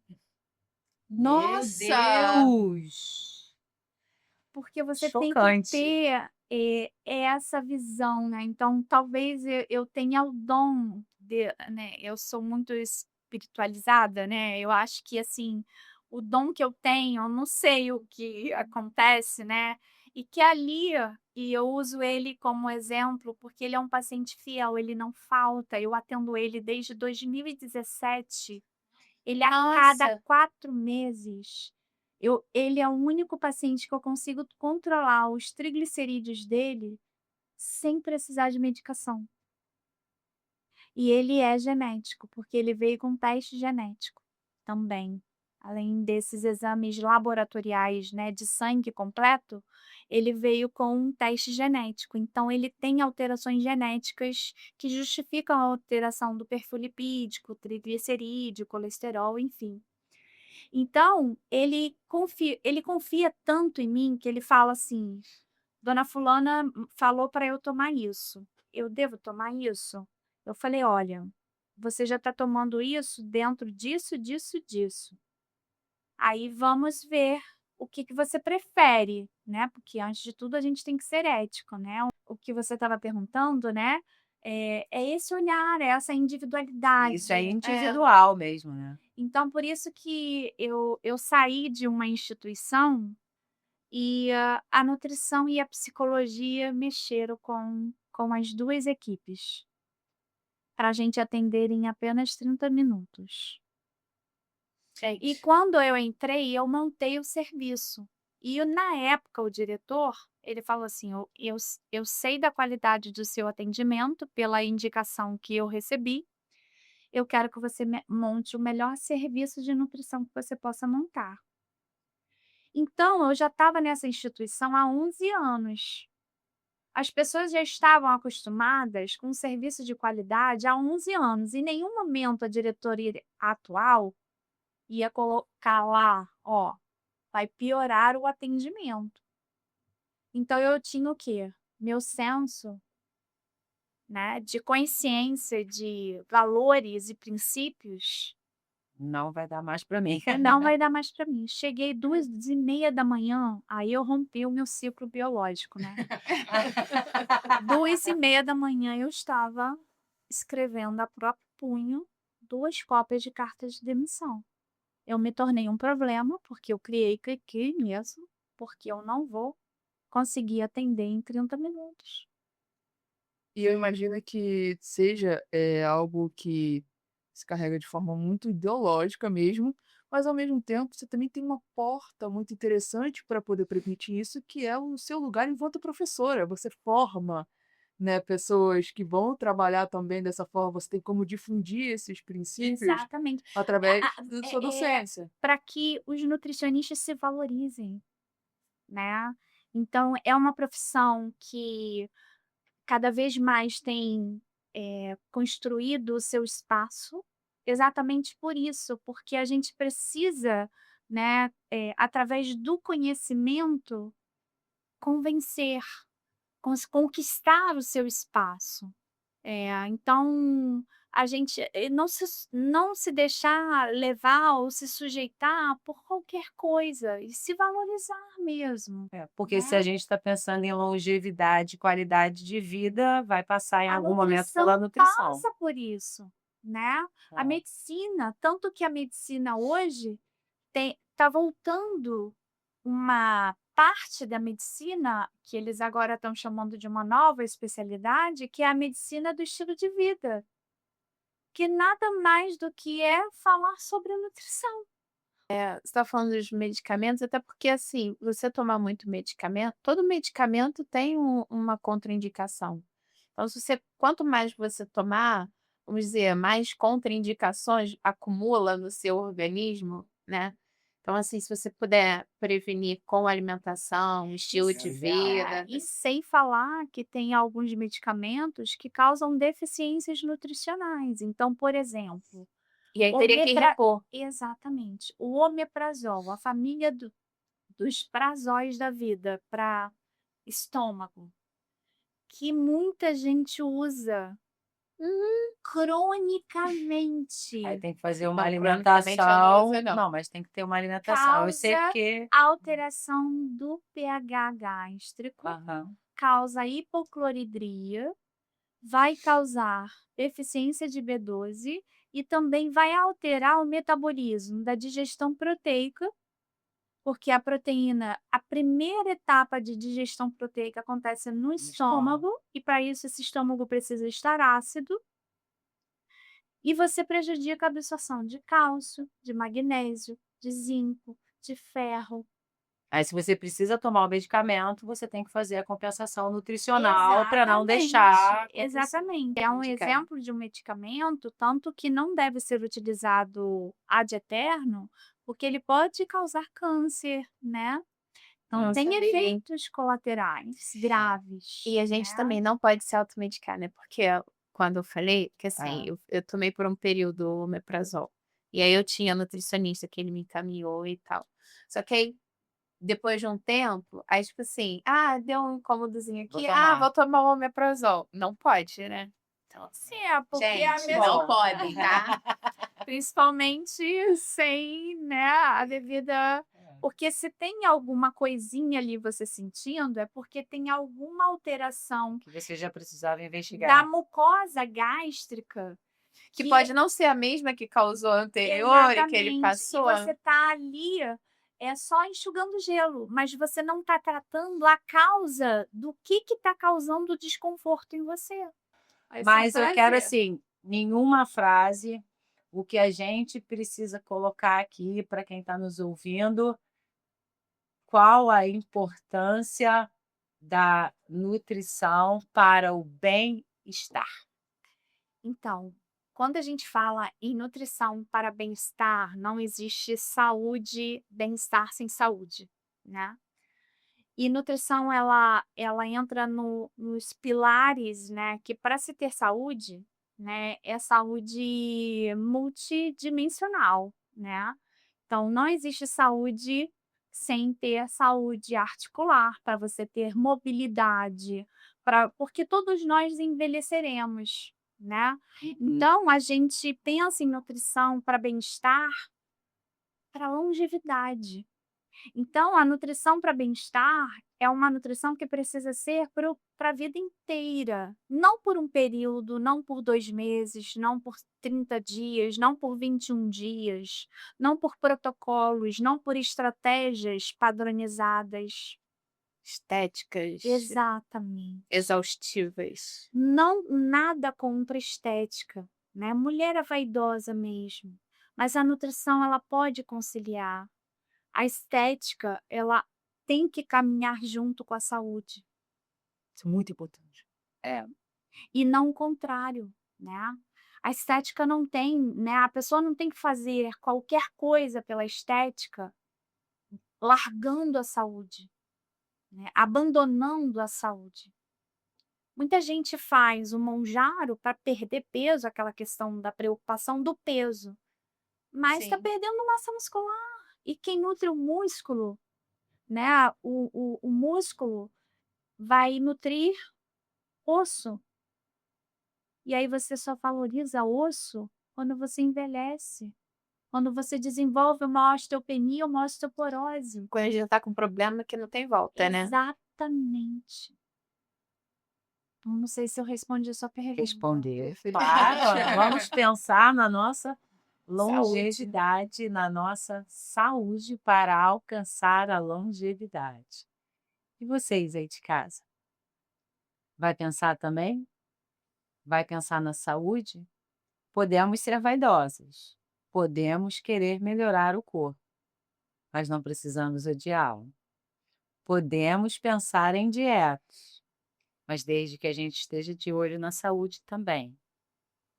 Nossa! Deus! Porque você tem que Chocante. ter, essa visão, né, então talvez eu tenha o dom de, né, eu sou muito espiritualizada, né, eu acho que, assim, o dom que eu tenho, eu não sei o que acontece, né, e que ali e eu uso ele como exemplo, porque ele é um paciente fiel, ele não falta, eu atendo ele desde 2017. Ele a cada Nossa! 4 meses, ele é o único paciente que eu consigo controlar os triglicerídeos dele sem precisar de medicação. E ele é genético, porque ele veio com teste genético também. Além desses exames laboratoriais, né, de sangue completo, ele veio com um teste genético. Então ele tem alterações genéticas que justificam a alteração do perfil lipídico, triglicerídeo, colesterol, enfim. Então, ele confia tanto em mim que ele fala assim: "Dona fulana falou para eu tomar isso, eu devo tomar isso?". Eu falei: "Olha, você já está tomando isso dentro disso, disso, disso. Aí vamos ver o que que você prefere, né, porque antes de tudo a gente tem que ser ético, né". O que você estava perguntando, né, é esse olhar, é essa individualidade. Isso é individual mesmo, né. Então por isso que eu saí de uma instituição e a nutrição e a psicologia mexeram com as 2 equipes, para a gente atender em apenas 30 minutos. E Gente, quando eu entrei, eu montei o serviço. E na época o diretor, ele falou assim: "Eu sei da qualidade do seu atendimento pela indicação que eu recebi, eu quero que você monte o melhor serviço de nutrição que você possa montar". Então, eu já estava nessa instituição há 11 anos. As pessoas já estavam acostumadas com um serviço de qualidade há 11 anos. Em nenhum momento a diretoria atual ia colocar lá: "Ó, vai piorar o atendimento". Então eu tinha o quê? Meu senso né, de consciência, de valores e princípios, Não vai dar mais para mim. não vai dar mais para mim. Cheguei 2h30 aí eu rompi o meu ciclo biológico, né. 2h30 eu estava escrevendo a próprio punho 2 cópias de cartas de demissão. Eu me tornei um problema, porque eu criei cri-cri mesmo, porque eu não vou conseguir atender em 30 minutos. E eu imagino que seja, algo que se carrega de forma muito ideológica mesmo, mas ao mesmo tempo você também tem uma porta muito interessante para poder permitir isso, que é o seu lugar enquanto professora. Você forma, né, pessoas que vão trabalhar também dessa forma, você tem como difundir esses princípios Exatamente. através da sua docência. Para que os nutricionistas se valorizem, né. Então é uma profissão que cada vez mais tem, construído o seu espaço, exatamente por isso, porque a gente precisa, né, através do conhecimento, convencer, conquistar o seu espaço. Então a gente, não se deixar levar ou se sujeitar por qualquer coisa e se valorizar mesmo, Porque se a né. gente está pensando em longevidade, qualidade de vida, vai passar em A algum momento pela nutrição nutrição. passa por isso, né. A É. medicina, tanto que a medicina hoje tá voltando uma parte da medicina, que eles agora estão chamando de uma nova especialidade, que é a medicina do estilo de vida, que nada mais do que é falar sobre a nutrição. Você está falando dos medicamentos, até porque, assim, você tomar muito medicamento, todo medicamento tem uma contraindicação. Então, se você quanto mais você tomar, vamos dizer, mais contraindicações acumula no seu organismo, né. Então, assim, se você puder prevenir com alimentação, estilo de vida. E sem falar que tem alguns medicamentos que causam deficiências nutricionais. Então, por exemplo, E aí teria que omepra repor. exatamente, o omeprazol, a família dos prazóis da vida para estômago, que muita gente usa Aí cronicamente, tem que fazer uma Não, cronicamente eu não uso alimentação não. não, mas tem que ter uma alimentação. Eu sei causa porque alteração do pH gástrico, aham. causa hipocloridria, vai causar deficiência de B12 e também vai alterar o metabolismo da digestão proteica, porque a proteína, a primeira etapa de digestão proteica acontece no estômago, e para isso esse estômago precisa estar ácido, e você prejudica a absorção de cálcio, de magnésio, de zinco, de ferro. Aí se você precisa tomar o medicamento, você tem que fazer a compensação nutricional para não deixar acontecer. Exatamente. É um Indicado. exemplo de um medicamento, tanto que não deve ser utilizado ad eternum, porque ele pode causar câncer, né. Então Não tem sabia. efeitos colaterais graves, E a gente né. também não pode se automedicar, né, porque quando eu falei que, assim, Ah. eu tomei por um período o omeprazol, e aí eu tinha nutricionista que ele me encaminhou e tal. Só que aí, depois de um tempo, aí tipo assim: "Ah, deu um incômodozinho Vou aqui, tomar. vou tomar o omeprazol". Não pode, né. Então assim, Porque a gente, mesma não podem, tá. principalmente sem, né, a devida, porque se tem alguma coisinha ali você sentindo, é porque tem alguma alteração Que você já precisava da investigar. mucosa gástrica Que que pode não ser a mesma que causou a anterior e que ele exatamente, passou. e você tá ali, só enxugando gelo, mas você não tá tratando a causa do que tá causando o desconforto em você. Aí só Mas eu quero, prazer. assim, nenhuma frase, o que a gente precisa colocar aqui para quem está nos ouvindo, qual a importância da nutrição para o bem-estar. Então, quando a gente fala em nutrição para bem-estar, não existe saúde, bem-estar sem saúde, né. E nutrição ela entra nos pilares, né, que para se ter saúde, né, é saúde multidimensional, né. Então não existe saúde sem ter saúde articular, para você ter mobilidade, porque todos nós envelheceremos, né? Então, a gente pensa em nutrição para bem-estar, para longevidade. Então, a nutrição para bem-estar é uma nutrição que precisa ser para a vida inteira, não por um período, não por 2 meses, não por 30 dias, não por 21 dias, não por protocolos, não por estratégias padronizadas. Estéticas Exatamente. exaustivas. Não, nada contra estética, né? Mulher é vaidosa mesmo, mas a nutrição ela pode conciliar. A estética, ela tem que caminhar junto com a saúde. Isso é muito importante. E não o contrário, né? A estética não tem, né? A pessoa não tem que fazer qualquer coisa pela estética largando a saúde, né? Abandonando a saúde. Muita gente faz o monjaro para perder peso, aquela questão da preocupação do peso, mas está Sim. perdendo massa muscular. E quem nutre o músculo, né? O músculo vai nutrir osso. E aí você só valoriza osso quando você envelhece, quando você desenvolve uma osteopenia ou uma osteoporose. Quando a gente já tá com problema que não tem volta, né? Exatamente. Eu não sei se eu respondi a sua pergunta. Responder. Perfeito. Claro, vamos pensar na nossa Saúde. longevidade, na nossa saúde para alcançar a longevidade. E vocês aí de casa? Vai pensar também? Vai pensar na saúde? Podemos ser vaidosas, podemos querer melhorar o corpo, mas não precisamos odiá-lo. Podemos pensar em dietas, mas desde que a gente esteja de olho na saúde também.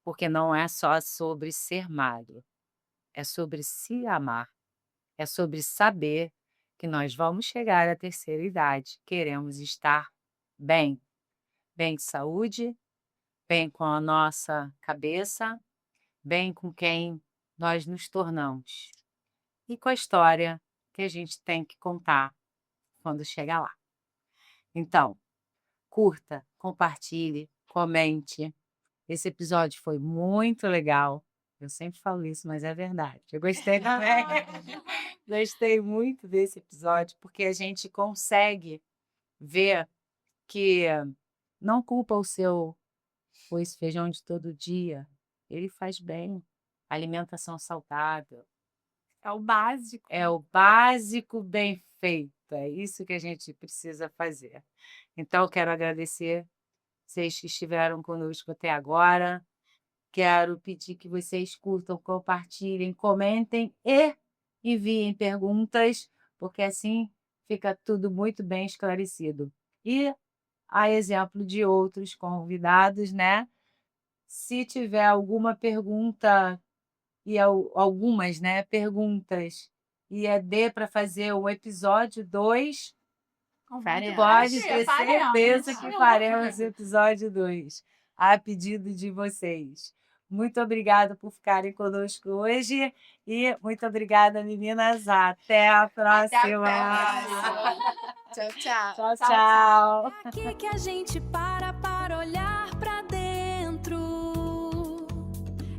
Porque não é só sobre ser magro, é sobre se amar, é sobre saber que nós vamos chegar à terceira idade, queremos estar bem, bem de saúde, bem com a nossa cabeça, bem com quem nós nos tornamos e com a história que a gente tem que contar quando chegar lá. Então, curta, compartilhe, comente. Esse episódio foi muito legal. Eu sempre falo isso, mas é verdade. Eu gostei também. Gostei muito desse episódio, porque a gente consegue ver que não culpa o seu arroz e feijão de todo dia. Ele faz bem. Alimentação saudável. É o básico. É o básico bem feito. É isso que a gente precisa fazer. Então, quero agradecer vocês que estiveram conosco até agora. Quero pedir que vocês curtam, compartilhem, comentem e enviem perguntas, porque assim fica tudo muito bem esclarecido. E, a exemplo de outros convidados, né? Se tiver alguma pergunta e algumas, né, perguntas e dê para fazer o episódio 2, Faremos. pode ter certeza que faremos o episódio 2, a pedido de vocês. Muito obrigada por ficarem conosco hoje e muito obrigada, meninas. Até a próxima. Tchau, tchau. Tchau, tchau. É aqui que a gente para olhar pra dentro.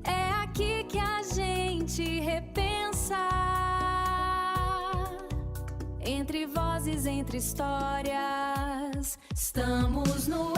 É aqui que a gente repensa. Entre vozes, entre histórias, estamos no